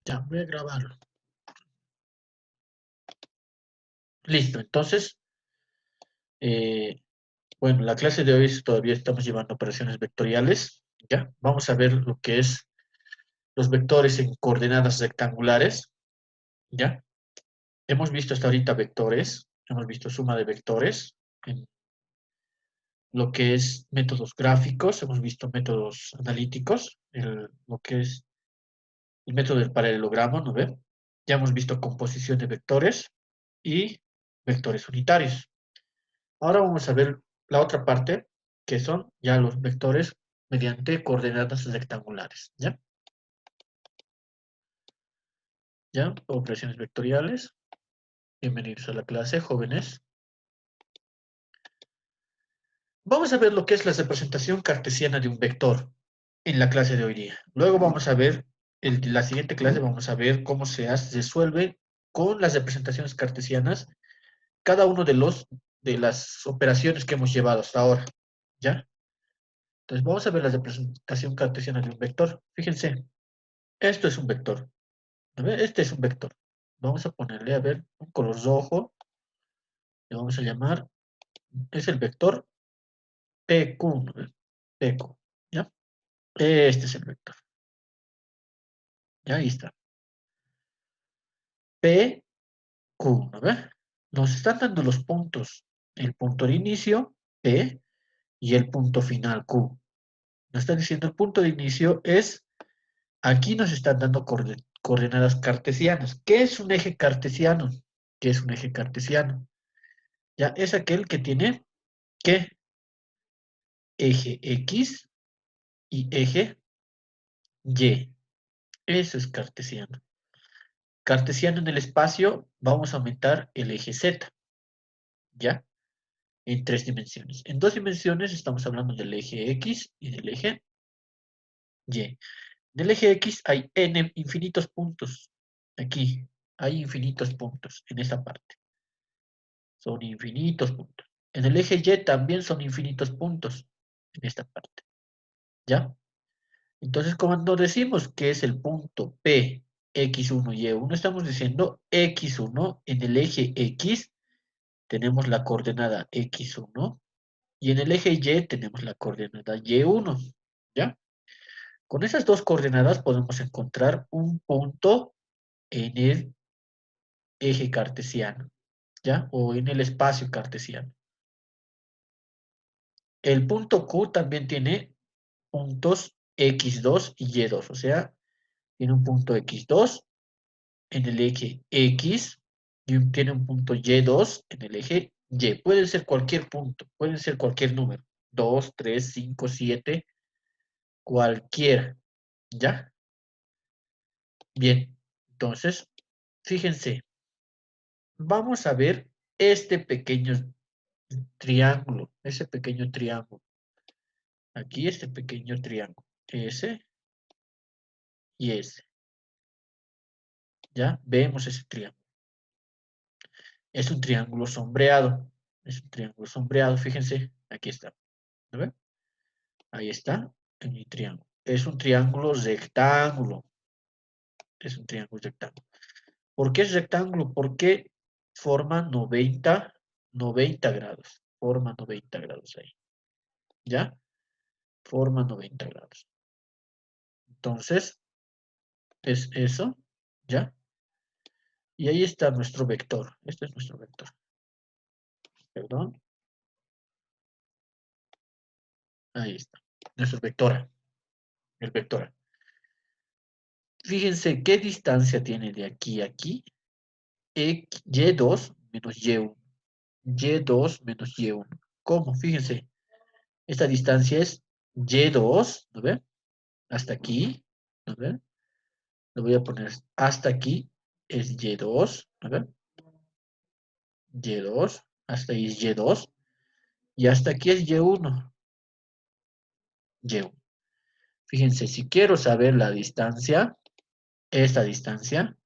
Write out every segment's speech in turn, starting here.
Ya, voy a grabarlo. Listo, entonces, eh, bueno, la clase de hoy todavía estamos llevando operaciones vectoriales. Ya, vamos a ver lo que es los vectores en coordenadas rectangulares. Ya, hemos visto hasta ahorita vectores, hemos visto suma de vectores, en lo que es métodos gráficos, hemos visto métodos analíticos, lo que es el método del paralelogramo, ¿no ve? Ya hemos visto composición de vectores y vectores unitarios. Ahora vamos a ver la otra parte, que son ya los vectores mediante coordenadas rectangulares, ¿ya? ¿Ya? Operaciones vectoriales. Bienvenidos a la clase, jóvenes. Vamos a ver lo que es la representación cartesiana de un vector en la clase de hoy día. Luego vamos a ver, en la siguiente clase vamos a ver cómo resuelve con las representaciones cartesianas cada uno de las operaciones que hemos llevado hasta ahora, ¿ya? Entonces vamos a ver la representación cartesiana de un vector. Fíjense, esto es un vector. A ver, este es un vector. Vamos a ponerle, a ver, un color rojo. Le vamos a llamar, es el vector PQ, ¿no ve? PQ, ¿ya? Este es el vector. Ya, ahí está. PQ, ¿no ve? Nos están dando los puntos. El punto de inicio, P, y el punto final, Q. Nos están diciendo el punto de inicio es, aquí nos están dando coordenadas cartesianas. ¿Qué es un eje cartesiano? ¿Qué es un eje cartesiano? Ya, es aquel que tiene, ¿qué? Eje X y eje Y. Eso es cartesiano. Cartesiano en el espacio, vamos a aumentar el eje Z, ¿ya? En 3 dimensiones. En 2 dimensiones estamos hablando del eje X y del eje Y. En el eje X hay n infinitos puntos. Aquí hay infinitos puntos en esta parte. Son infinitos puntos. En el eje Y también son infinitos puntos en esta parte, ¿ya? Entonces, cuando decimos que es el punto P, X1, Y1, estamos diciendo X1 en el eje X tenemos la coordenada X1 y en el eje Y tenemos la coordenada Y1, ¿ya? Con esas dos coordenadas podemos encontrar un punto en el eje cartesiano, ¿ya? O en el espacio cartesiano. El punto Q también tiene puntos X2 y Y2, o sea, tiene un punto X2 en el eje X y tiene un punto Y2 en el eje Y. Puede ser cualquier punto, puede ser cualquier número. 2, 3, 5, 7, cualquiera. ¿Ya? Bien. Entonces, fíjense, vamos a ver este pequeño triángulo, ese pequeño triángulo. Aquí este pequeño triángulo. Ese y ese. ¿Ya? Vemos ese triángulo. Es un triángulo sombreado. Es un triángulo sombreado, fíjense, aquí está. ¿Lo ven? Ahí está, en mi triángulo. Es un triángulo rectángulo. Es un triángulo rectángulo. ¿Por qué es rectángulo? Porque forma 90 grados. Forma 90 grados ahí. ¿Ya? Forma 90 grados. Entonces, es eso. ¿Ya? Y ahí está nuestro vector. Este es nuestro vector. Perdón. Ahí está. Nuestro vector. El vector. Fíjense qué distancia tiene de aquí a aquí. Y2 menos Y1. Y2 menos Y1. ¿Cómo? Fíjense, esta distancia es Y2, ¿no ven? Hasta aquí, ¿no ven? Lo voy a poner hasta aquí, es Y2, ¿no ven? Y2, hasta ahí es Y2, y hasta aquí es Y1, Y1. Fíjense, si quiero saber la distancia, esta distancia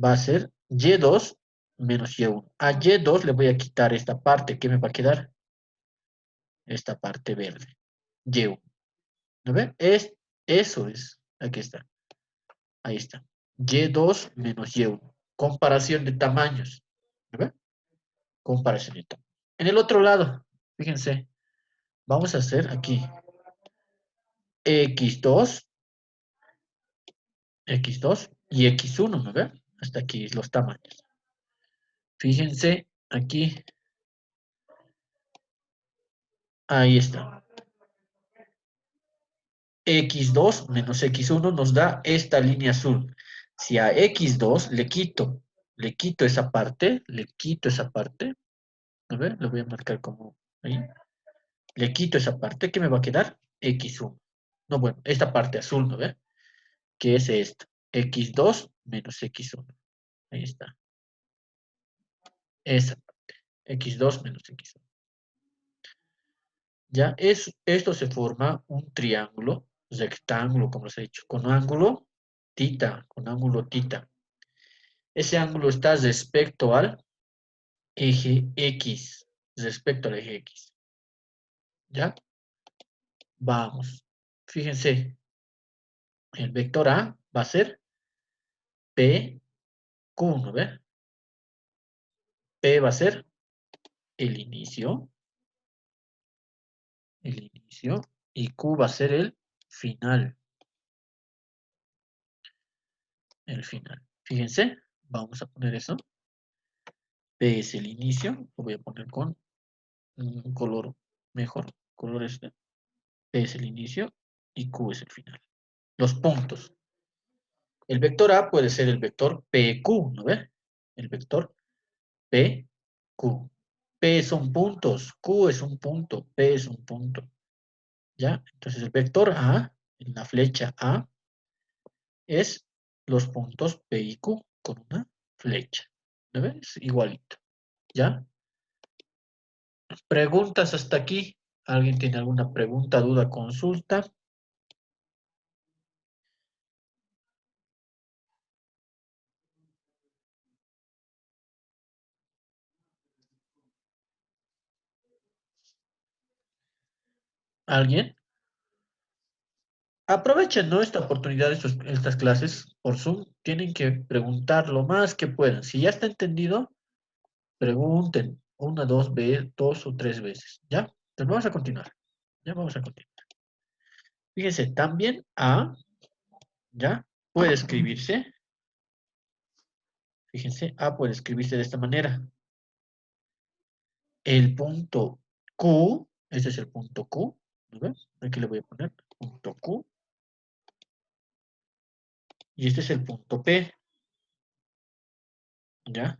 va a ser Y2 menos Y1. A Y2 le voy a quitar esta parte, ¿qué me va a quedar? Esta parte verde, Y1. ¿No ven? Eso es. Aquí está. Ahí está. Y2 menos Y1. Comparación de tamaños. ¿Lo ve? Comparación de tamaños. En el otro lado, fíjense, vamos a hacer aquí X2, X2 y X1, ¿no ve? Hasta aquí los tamaños. Fíjense aquí, ahí está. X2 menos X1 nos da esta línea azul. Si a X2 le quito esa parte, a ver, lo voy a marcar como ahí. Le quito esa parte, ¿qué me va a quedar? X1. No, bueno, esta parte azul, ¿no ve? Que es esta. X2 menos X1. Ahí está. Esa parte. X2 menos X1. Ya, esto se forma un triángulo, rectángulo, como les he dicho, con ángulo tita. Ese ángulo está respecto al eje X, respecto al eje X. ¿Ya? Vamos. Fíjense, el vector A va a ser P, Q, ¿no ve? P va a ser el inicio, y Q va a ser el final. Fíjense, vamos a poner eso. P es el inicio, lo voy a poner con un color mejor, color este. P es el inicio y Q es el final. Los puntos. El vector A puede ser el vector PQ, ¿no ve? El vector PQ. P son puntos, Q es un punto, P es un punto. ¿Ya? Entonces el vector A, en la flecha A, es los puntos P y Q con una flecha. ¿Lo ves? Igualito. ¿Ya? ¿Preguntas hasta aquí? ¿Alguien tiene alguna pregunta, duda, consulta? ¿Alguien? Aprovechen, ¿no? Esta oportunidad, estas clases por Zoom. Tienen que preguntar lo más que puedan. Si ya está entendido, pregunten una, dos o tres veces. ¿Ya? Entonces vamos a continuar. Ya vamos a continuar. Fíjense, también A, ¿ya? Puede escribirse. Fíjense, A puede escribirse de esta manera. El punto Q, este es el punto Q, ¿no ves? Aquí le voy a poner punto Q. Y este es el punto P, ¿ya?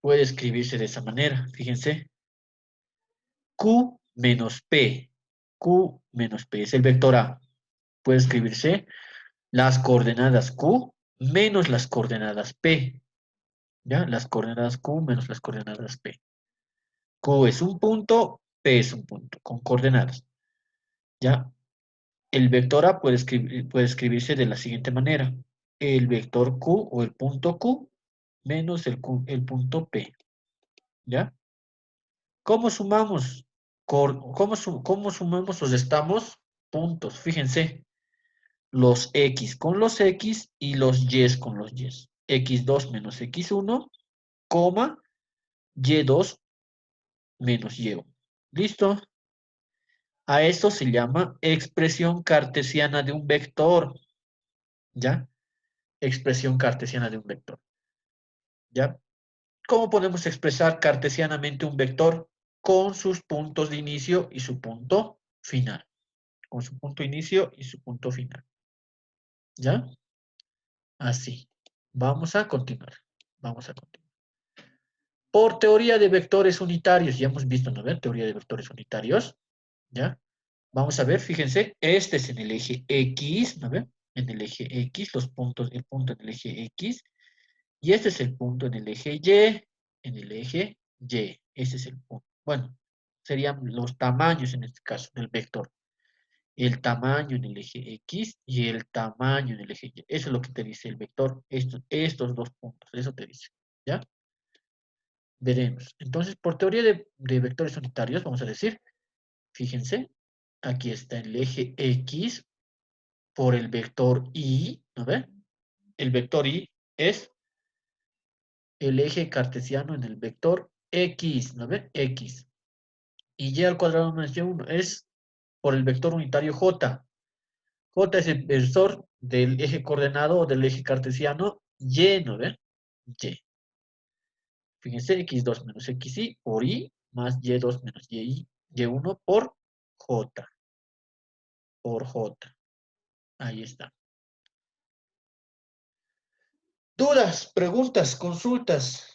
Puede escribirse de esa manera, fíjense. Q menos P. Q menos P es el vector A. Puede escribirse las coordenadas Q menos las coordenadas P, ¿ya? Las coordenadas Q menos las coordenadas P. Q es un punto, P es un punto, con coordenadas, ¿ya? El vector A puede escribirse de la siguiente manera. El vector Q o el punto Q menos el punto P. ¿Ya? ¿Cómo sumamos? ¿Cómo sumamos o restamos puntos? Fíjense, los X con los X y los Y con los Y. X2 menos X1, coma, Y2 menos Y1. ¿Listo? A esto se llama expresión cartesiana de un vector. ¿Ya? Expresión cartesiana de un vector. ¿Ya? ¿Cómo podemos expresar cartesianamente un vector? Con sus puntos de inicio y su punto final. Con su punto de inicio y su punto final. ¿Ya? Así. Vamos a continuar. Vamos a continuar. Por teoría de vectores unitarios, ya hemos visto, ¿no? Teoría de vectores unitarios. ¿Ya? Vamos a ver, fíjense, este es en el eje X, ¿no ven? En el eje X, el punto en el eje X. Y este es el punto en el eje Y, en el eje Y. Ese es el punto. Bueno, serían los tamaños en este caso del vector. El tamaño en el eje X y el tamaño en el eje Y. Eso es lo que te dice el vector. Estos dos puntos, eso te dice. ¿Ya? Veremos. Entonces, por teoría de vectores unitarios, vamos a decir, fíjense, aquí está el eje X por el vector Y, ¿no ven? el vector y es el eje cartesiano en el vector x, ¿no ve? X. Y y al cuadrado menos y1 es por el vector unitario j. J es el versor del eje coordenado o del eje cartesiano y, ¿no ve? Y. Fíjense, x2 menos xy por y más y2 menos y1 por j. Ahí está. ¿Dudas, preguntas, consultas?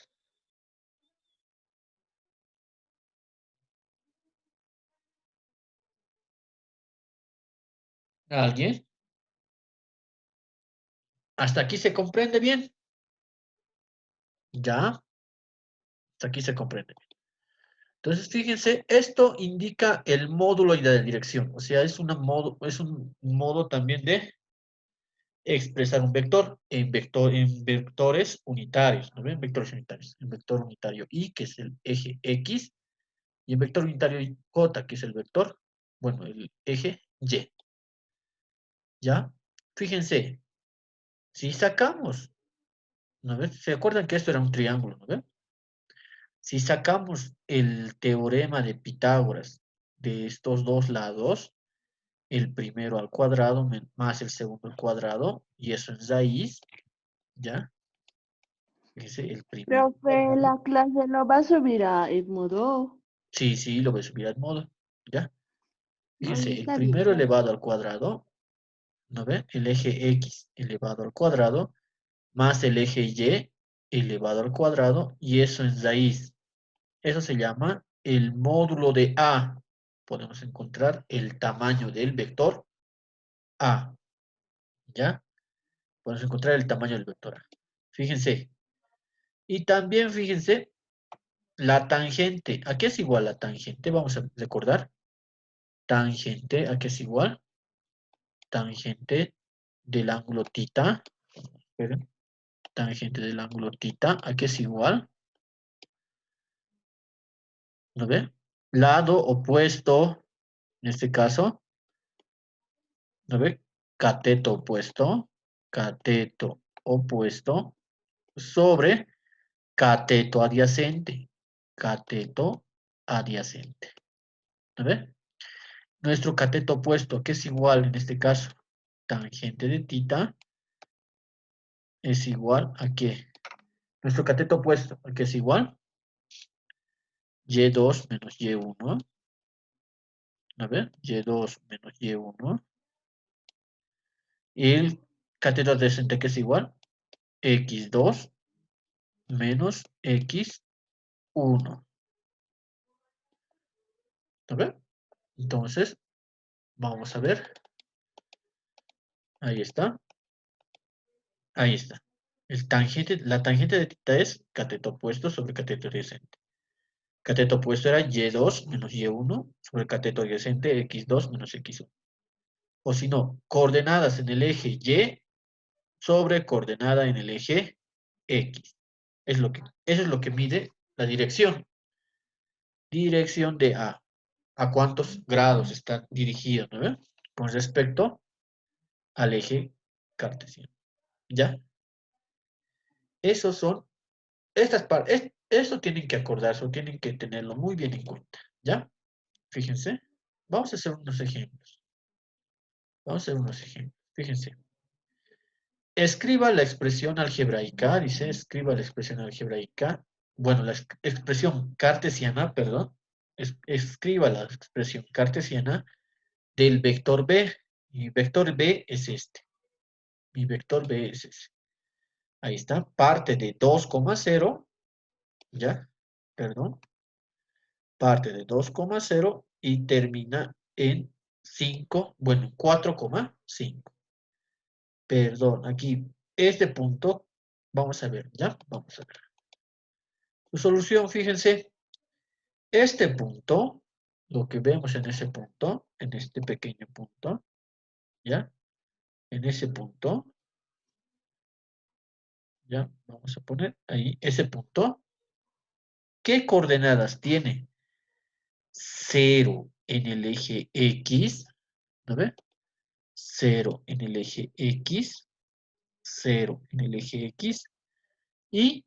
¿Alguien? ¿Hasta aquí se comprende bien? ¿Ya? Hasta aquí se comprende bien. Entonces, fíjense, esto indica el módulo y la dirección. O sea, es un modo también de expresar un vector en vectores unitarios. ¿No ven? Vectores unitarios. En vector unitario y, que es el eje x, y en vector unitario j, que es el vector, bueno, el eje y. ¿Ya? Fíjense, si sacamos, ¿no ven? ¿Se acuerdan que esto era un triángulo? ¿No ven? Si sacamos el teorema de Pitágoras de estos dos lados, el primero al cuadrado más el segundo al cuadrado, y eso es raíz, ¿ya? Fíjense, el primero al Profe, cuadrado. la clase no va a subir a Edmodo. Sí, sí, lo voy a subir al modo, ¿ya? Ahí Fíjense, el está bien. primero elevado al cuadrado, ¿no ven? El eje x elevado al cuadrado, más el eje y elevado al cuadrado, y eso es raíz. Eso se llama el módulo de A. Podemos encontrar el tamaño del vector A, ¿ya? Podemos encontrar el tamaño del vector A. Fíjense. Y también fíjense la tangente. ¿A qué es igual la tangente? Vamos a recordar. Tangente, ¿a qué es igual? Tangente del ángulo tita. Esperen. Tangente del ángulo tita, ¿a qué es igual? ¿No ve? Lado opuesto, en este caso, ¿no ve? Cateto opuesto, sobre cateto adyacente, cateto adyacente, ¿no ve? Nuestro cateto opuesto, que es igual en este caso, tangente de tita, es igual a ¿qué? Nuestro cateto opuesto, ¿a qué es igual? Y2 menos Y1, a ver, Y2 menos Y1, y el cateto adyacente, que es igual? X2 menos X1, ¿a ver? Entonces, vamos a ver, ahí está, ahí está. La tangente de tita es cateto opuesto sobre cateto adyacente. Cateto opuesto era Y2 menos Y1 sobre cateto adyacente X2 menos X1. O si no, coordenadas en el eje Y sobre coordenada en el eje X. Eso es lo que mide la dirección. Dirección de A. ¿A cuántos grados está dirigido, ¿no ve? Con respecto al eje cartesiano. ¿Ya? Esos son, estas partes, esto tienen que acordarse o tienen que tenerlo muy bien en cuenta. ¿Ya? Fíjense. Vamos a hacer unos ejemplos. Vamos a hacer unos ejemplos. Fíjense. Escriba la expresión algebraica, dice, escriba la expresión algebraica. Bueno, la expresión cartesiana, perdón. Escriba la expresión cartesiana del vector B. Mi vector B es este. Mi vector B es ese. Ahí está. Parte de 2,0, ¿ya? Perdón. Parte de 2,0 y termina en 5, bueno, 4,5. Perdón, aquí, este punto, vamos a ver, ¿ya? Vamos a ver. Su solución, fíjense, este punto, lo que vemos en ese punto, en este pequeño punto, ¿ya? En ese punto, ¿ya? Vamos a poner ahí ese punto. ¿Qué coordenadas tiene? 0 en el eje X, ¿no ve? 0 en el eje X, 0 en el eje X y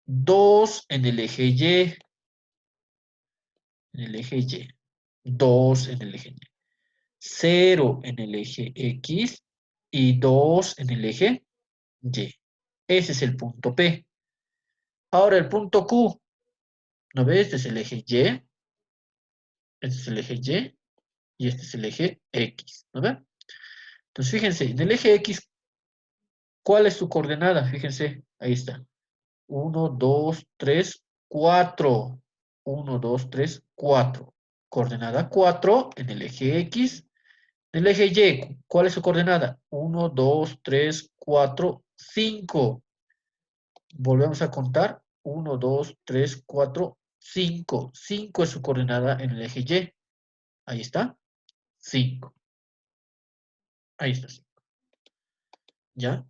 2 en el eje Y. En el eje Y. 2 en el eje Y. 0 en el eje X y 2 en el eje Y. Ese es el punto P. Ahora el punto Q. ¿No ves? Este es el eje Y. Este es el eje Y. Y este es el eje X. ¿No ven? Entonces, fíjense, en el eje X, ¿cuál es su coordenada? Fíjense, ahí está. 1, 2, 3, 4. 1, 2, 3, 4. Coordenada 4 en el eje X. En el eje Y, ¿cuál es su coordenada? 1, 2, 3, 4, 5. Volvemos a contar. 1, 2, 3, 4, 5. 5 es su coordenada en el eje Y. Ahí está. 5. Ahí está. ¿Ya?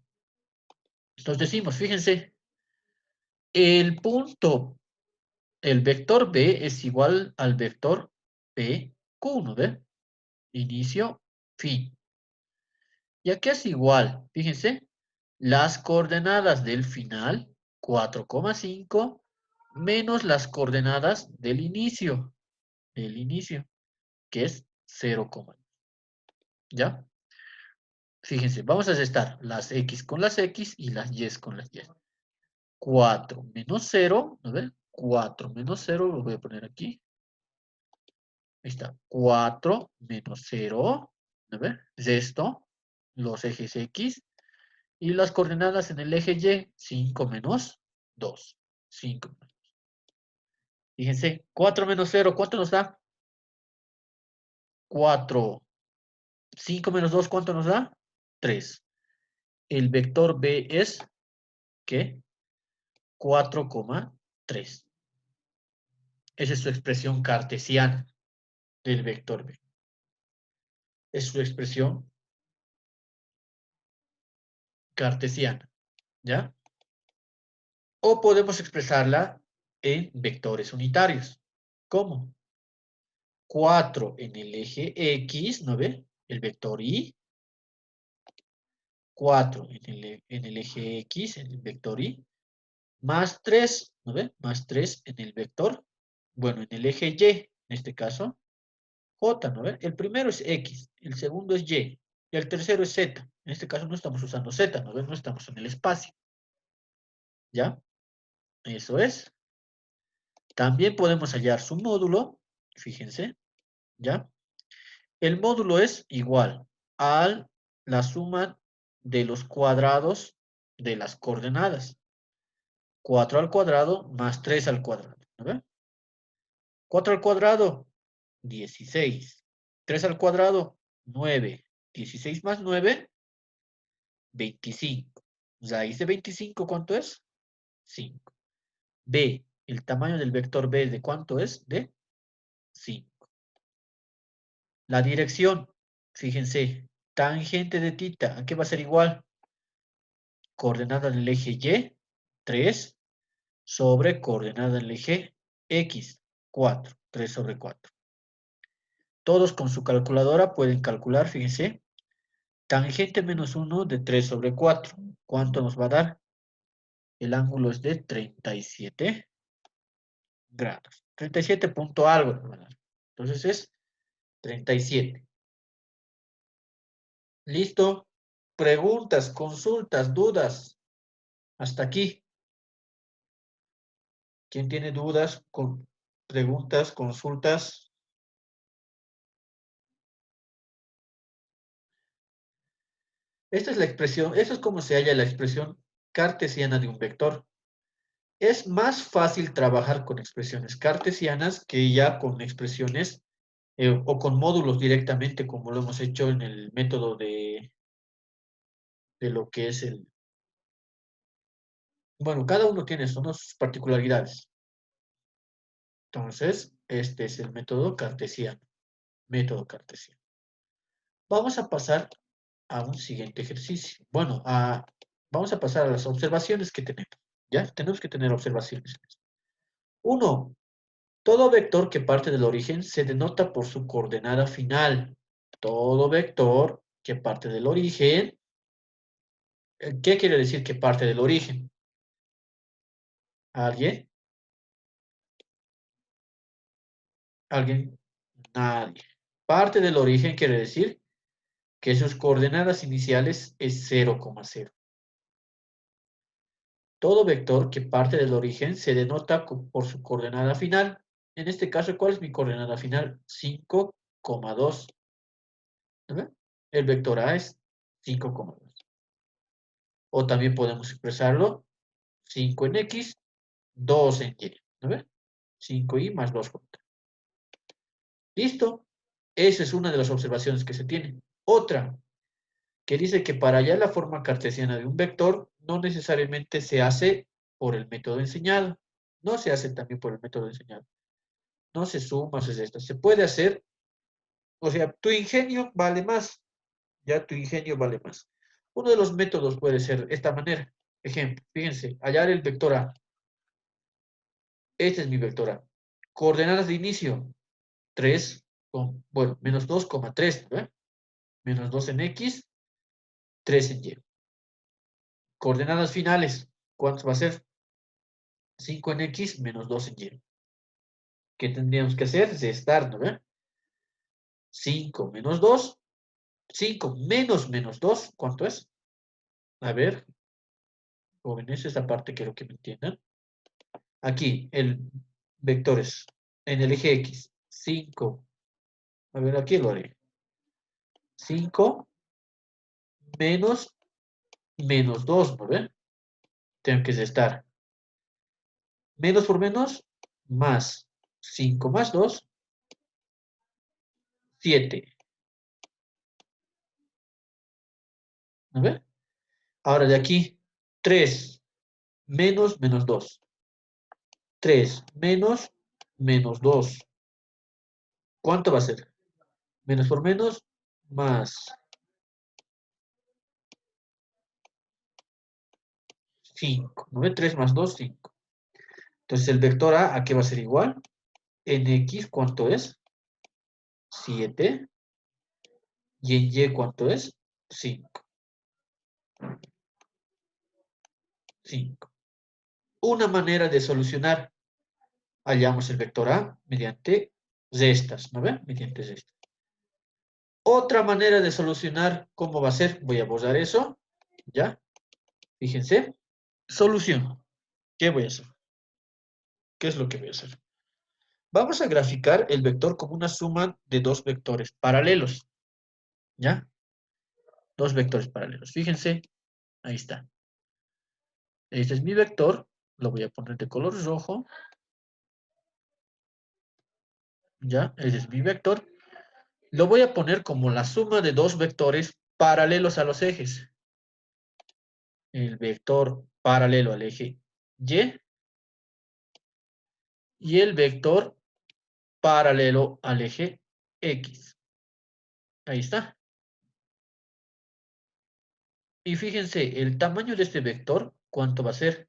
Entonces decimos, fíjense, el punto, el vector B es igual al vector PQ, ¿no ve? Inicio, fin. Y aquí es igual, fíjense, las coordenadas del final, 4,5, menos las coordenadas del inicio, que es 0, ¿ya? Fíjense, vamos a restar las X con las X y las Y con las Y. 4 menos 0, ¿no ve? 4 menos 0, lo voy a poner aquí. Ahí está, 4 menos 0, ¿no ve? Resto, los ejes X, y las coordenadas en el eje Y, 5 menos 2. 5 menos. Fíjense, 4 menos 0, ¿cuánto nos da? 4. 5 menos 2, ¿cuánto nos da? 3. El vector B es, ¿qué? 4,3. Esa es su expresión cartesiana del vector B. Es su expresión cartesiana, ¿ya? O podemos expresarla en vectores unitarios. ¿Cómo? 4 en el eje X, ¿no ve? El vector Y. 4 en el eje X, en el vector Y. Más 3, ¿no ve? Más 3 en el vector, bueno, en el eje Y, en este caso, J, ¿no ve? El primero es X, el segundo es Y, y el tercero es Z. En este caso no estamos usando Z, ¿no ve? No estamos en el espacio. ¿Ya? Eso es. También podemos hallar su módulo, fíjense, ¿ya? El módulo es igual a la suma de los cuadrados de las coordenadas. 4 al cuadrado más 3 al cuadrado. ¿No ve? 4 al cuadrado, 16. 3 al cuadrado, 9. 16 más 9, 25. Raíz de 25, ¿cuánto es? 5. B, el tamaño del vector B, ¿de cuánto es? De 5. La dirección, fíjense, tangente de tita, ¿a qué va a ser igual? Coordenada del eje Y, 3, sobre coordenada del eje X, 4. 3 sobre 4. Todos con su calculadora pueden calcular, fíjense, tangente menos 1 de 3 sobre 4. ¿Cuánto nos va a dar? El ángulo es de 37 grados. 37 punto algo nos va a dar. Entonces es 37. ¿Listo? Preguntas, consultas, dudas. Hasta aquí. ¿Quién tiene dudas, preguntas, consultas? Esta es la expresión, eso es como se halla la expresión cartesiana de un vector. Es más fácil trabajar con expresiones cartesianas que ya con expresiones o con módulos directamente, como lo hemos hecho en el método de lo que es el... Bueno, cada uno tiene sus particularidades. Entonces, este es el método cartesiano. Método cartesiano. Vamos a pasar a un siguiente ejercicio. Bueno, vamos a pasar a las observaciones que tenemos. ¿Ya? Tenemos que tener observaciones. 1. Todo vector que parte del origen se denota por su coordenada final. Todo vector que parte del origen ¿Qué quiere decir que parte del origen? ¿Alguien? ¿Alguien? Nadie. Parte del origen quiere decir que sus coordenadas iniciales es 0,0. Todo vector que parte del origen se denota por su coordenada final. En este caso, ¿cuál es mi coordenada final? 5,2. ¿No? El vector A es 5,2. O también podemos expresarlo 5 en X, 2 en Y. ¿No ve? 5Y más 2J. ¿Listo? Esa es una de las observaciones que se tiene. Otra, que dice que para hallar la forma cartesiana de un vector, no necesariamente se hace por el método enseñado. No se hace también por el método enseñado. No se suma, se resta. Se puede hacer, o sea, tu ingenio vale más. Ya tu ingenio vale más. Uno de los métodos puede ser esta manera. Ejemplo, fíjense, hallar el vector A. Este es mi vector A. Coordenadas de inicio, 3, bueno, menos 2,3, ¿no? Menos 2 en X, 3 en Y. Coordenadas finales, ¿cuántos va a ser? 5 en X menos 2 en Y. ¿Qué tendríamos que hacer? Restar, ¿no? 5 menos 2, 5 menos 2, ¿cuánto es? A ver, jóvenes, esa parte quiero que me entiendan. Aquí, el vector es en el eje X, 5. A ver, aquí lo haré. 5 menos 2, ¿no ven? Tengo que restar. Menos por menos, más 5 más 2, 7. ¿No ven? Ahora de aquí, 3 menos 2. 3 menos 2. ¿Cuánto va a ser? Menos por menos, más 5. ¿No ven? 3 más 2, 5. Entonces el vector ¿a qué va a ser igual? En X, ¿cuánto es? 7. Y en Y, ¿cuánto es? 5. 5. Una manera de solucionar, hallamos el vector A mediante restas, ¿no ven? Mediante restas. Otra manera de solucionar, ¿cómo va a ser? Voy a borrar eso, ¿ya? Fíjense. Solución. ¿Qué voy a hacer? ¿Qué es lo que voy a hacer? Vamos a graficar el vector como una suma de dos vectores paralelos, ¿ya? Dos vectores paralelos. Fíjense, ahí está. Este es mi vector, lo voy a poner de color rojo, ¿ya? Ese es mi vector. Lo voy a poner como la suma de dos vectores paralelos a los ejes. El vector paralelo al eje y el vector paralelo al eje X. Ahí está. Y fíjense, el tamaño de este vector, ¿cuánto va a ser?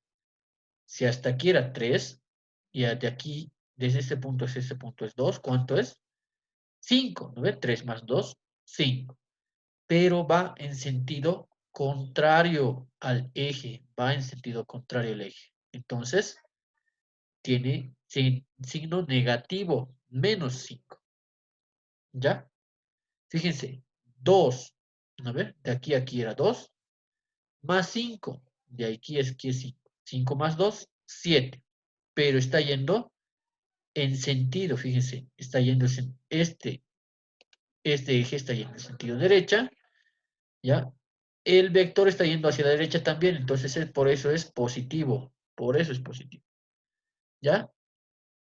Si hasta aquí era 3, y de aquí, desde este punto a este punto es 2, ¿cuánto es? 5, ¿no ve? 3 más 2, 5. Pero va en sentido contrario al eje, va en sentido contrario al eje. Entonces, tiene signo negativo, menos 5. ¿Ya? Fíjense, 2, ¿no ve? De aquí a aquí era 2, más 5, de aquí es 5. 5 más 2, 7. Pero está yendo en sentido, fíjense, está yendo este eje está yendo en sentido derecha, ¿ya? El vector está yendo hacia la derecha también, entonces por eso es positivo, por eso es positivo, ¿ya?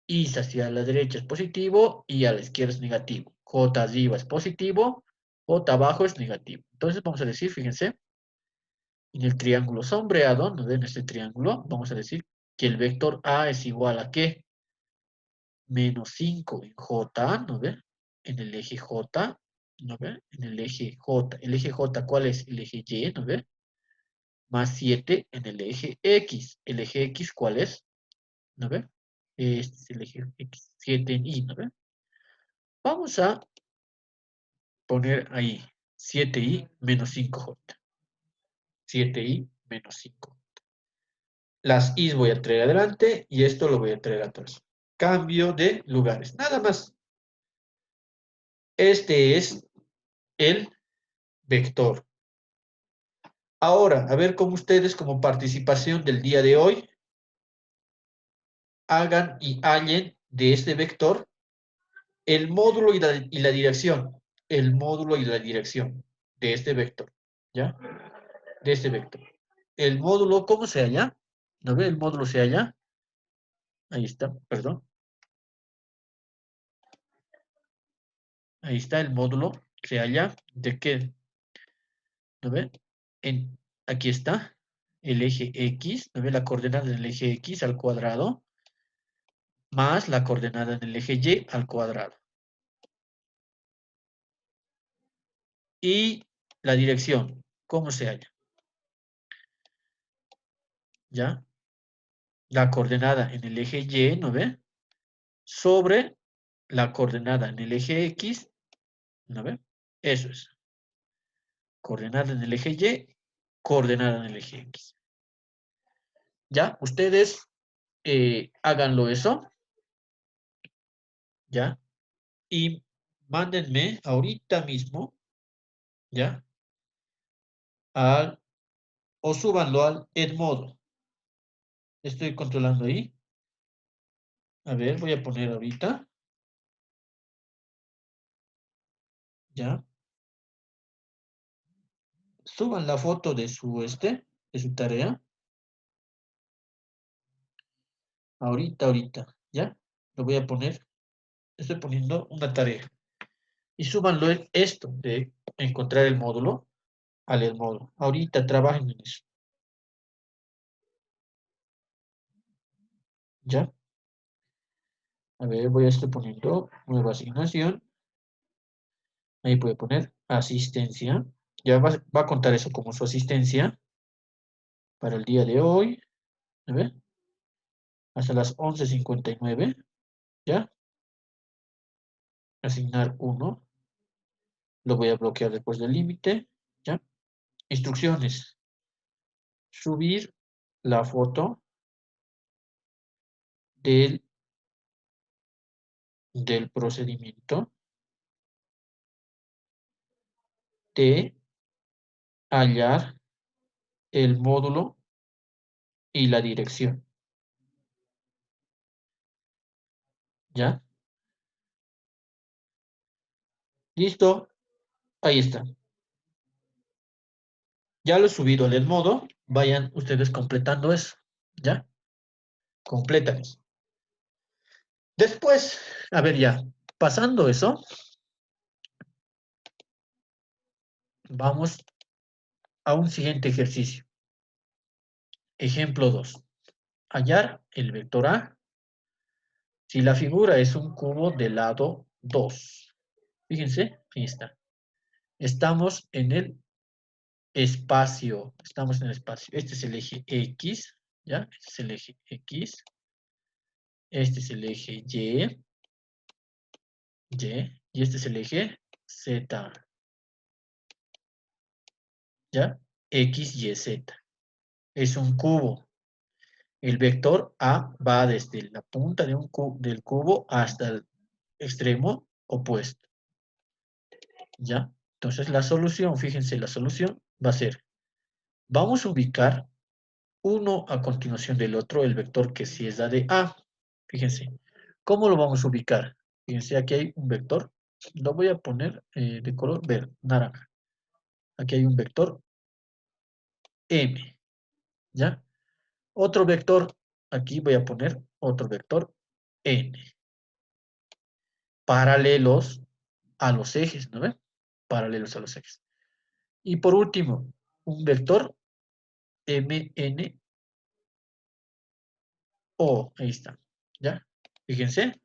Y hacia la derecha es positivo y a la izquierda es negativo. J arriba es positivo, J abajo es negativo. Entonces vamos a decir, fíjense, en el triángulo sombreado, ¿no ven este triángulo? Vamos a decir que el vector A es igual a ¿qué? Menos 5 en J, ¿no ven? En el eje J, ¿no ven? En el eje J. ¿El eje J cuál es? El eje Y, ¿no ven? Más 7 en el eje X. ¿El eje X cuál es? ¿No ven? Este es el eje X, 7 en Y, ¿no ven? Vamos a poner ahí 7Y menos 5J. 7i menos 5. Las i's voy a traer adelante y esto lo voy a traer atrás. Cambio de lugares, nada más. Este es el vector. Ahora, a ver cómo ustedes, como participación del día de hoy, hagan y hallen de este vector el módulo y la dirección. El módulo y la dirección de este vector. ¿Ya? De este vector. El módulo, ¿cómo se halla? ¿No ve? El módulo se halla. Ahí está, perdón. Ahí está el módulo. Se halla. ¿De qué? ¿No ve? Aquí está el eje X. ¿No ve? La coordenada del eje X al cuadrado. Más la coordenada en el eje Y al cuadrado. Y la dirección, ¿cómo se halla? ¿Ya? La coordenada en el eje Y, ¿no ve? Sobre la coordenada en el eje X, ¿no ve? Eso es. Coordenada en el eje Y, coordenada en el eje X. ¿Ya? Ustedes háganlo eso, ¿ya? Y mándenme ahorita mismo, ¿ya? O súbanlo al Edmodo. Estoy controlando ahí. A ver, voy a poner ahorita. ¿Ya? Suban la foto de su tarea. Ahorita, ¿ya? Lo voy a poner, estoy poniendo una tarea. Y súbanlo esto de encontrar el módulo al módulo. Ahorita trabajen en eso. ¿Ya? A ver, estoy poniendo nueva asignación. Ahí puede poner asistencia. Ya va a contar eso como su asistencia para el día de hoy. A ver, hasta las 11:59. ¿Ya? Asignar 1. Lo voy a bloquear después del límite. ¿Ya? Instrucciones. Subir la foto del procedimiento de hallar el módulo y la dirección. ¿Ya? ¿Listo? Ahí está. Ya lo he subido en el modo. Vayan ustedes completando eso. ¿Ya? Completan eso. Después, a ver ya, pasando eso, vamos a un siguiente ejercicio. Ejemplo 2. Hallar el vector A si la figura es un cubo de lado 2. Fíjense, ahí está. Estamos en el espacio. Estamos en el espacio. Este es el eje X, ¿ya? Este es el eje X. Este es el eje y este es el eje Z, ¿ya? X, Y, Z. Es un cubo. El vector A va desde la punta de del cubo hasta el extremo opuesto, ¿ya? Entonces la solución, fíjense, la solución va a ser, vamos a ubicar uno a continuación del otro, el vector que sí es la de A. Fíjense, ¿cómo lo vamos a ubicar? Fíjense, aquí hay un vector, lo voy a poner de color verde, naranja. Aquí hay un vector M, ¿ya? Otro vector, aquí voy a poner otro vector N, paralelos a los ejes, ¿no ven? Paralelos a los ejes. Y por último, un vector MNO, ahí está, ¿ya? Fíjense,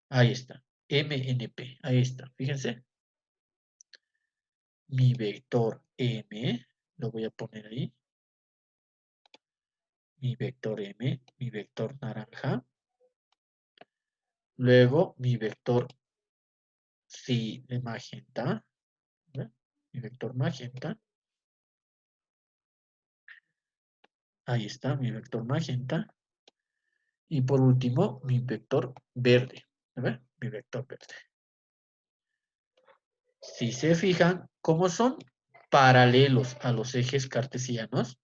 ahí está, MNP, ahí está, fíjense. Mi vector M, lo voy a poner ahí. Mi vector M, mi vector naranja. Luego mi vector sí de magenta. ¿Ve? Mi vector magenta. Ahí está mi vector magenta. Y por último, mi vector verde. A ver, mi vector verde. Si se fijan, ¿cómo son paralelos a los ejes cartesianos?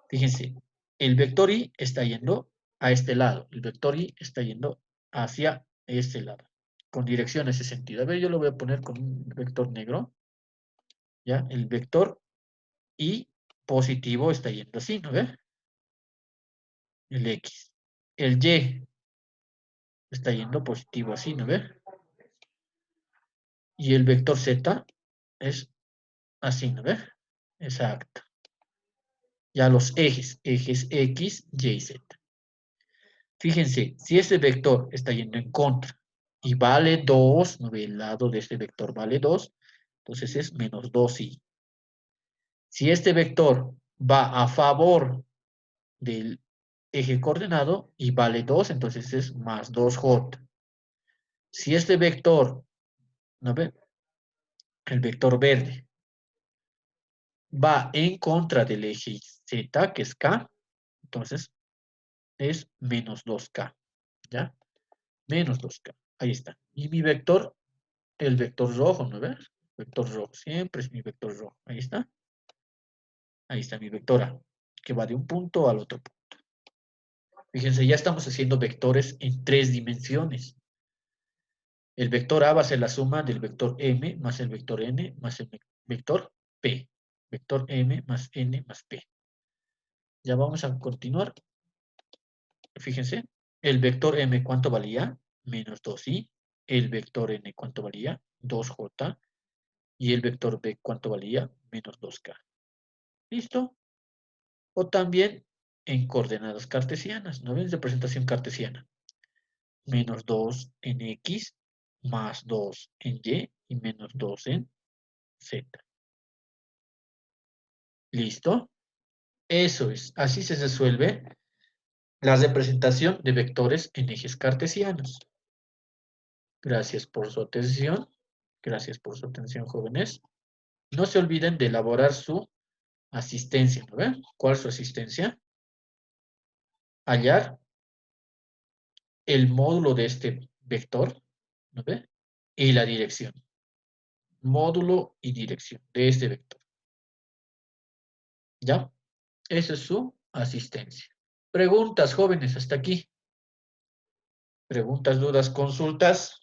Fíjense, el vector y está yendo a este lado. El vector y está yendo hacia este lado. Con dirección en ese sentido. A ver, yo lo voy a poner con un vector negro. ¿Ya? El vector y positivo está yendo así, ¿no ve? El X. El Y está yendo positivo así, ¿no ve? Y el vector Z es así, ¿no ve? Exacto. Ya los ejes X, Y y Z. Fíjense, si este vector está yendo en contra y vale 2, ¿no ve? El lado de este vector vale 2, entonces es menos 2i. Si este vector va a favor del eje coordenado y vale 2, entonces es más 2j. Si este vector, ¿no ve? El vector verde, va en contra del eje z, que es k, entonces es menos 2k, ¿ya? Menos 2k, ahí está. Y mi vector, el vector rojo, ¿no ves? Vector rojo, siempre es mi vector rojo, ahí está mi vector A, que va de un punto al otro punto. Fíjense, ya estamos haciendo vectores en 3 dimensiones. El vector A va a ser la suma del vector m más el vector n más el vector p. Vector m más n más p. Ya vamos a continuar. Fíjense, el vector m, ¿cuánto valía? Menos 2i. El vector n, ¿cuánto valía? 2j. Y el vector b, ¿cuánto valía? Menos 2k. ¿Listo? O también en coordenadas cartesianas. ¿No ven? Representación cartesiana. Menos 2 en x, más 2 en y menos 2 en z. ¿Listo? Eso es. Así se resuelve la representación de vectores en ejes cartesianos. Gracias por su atención. Gracias por su atención, jóvenes. No se olviden de elaborar su asistencia, ¿no ven? ¿Cuál es su asistencia? Hallar el módulo de este vector, ¿no ve? Y la dirección. Módulo y dirección de este vector. ¿Ya? Esa es su asistencia. Preguntas, jóvenes, hasta aquí. Preguntas, dudas, consultas.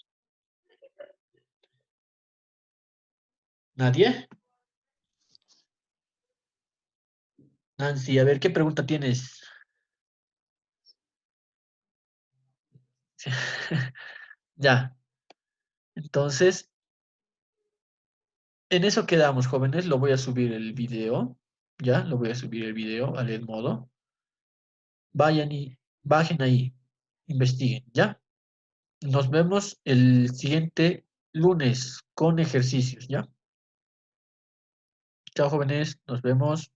¿Nadie? Nancy, a ver, ¿qué pregunta tienes? Ya. Entonces, en eso quedamos, jóvenes. Lo voy a subir el video. Ya, lo voy a subir el video al modo. Vayan y bajen ahí. Investiguen, ¿ya? Nos vemos el siguiente lunes con ejercicios, ¿ya? Chao, jóvenes. Nos vemos.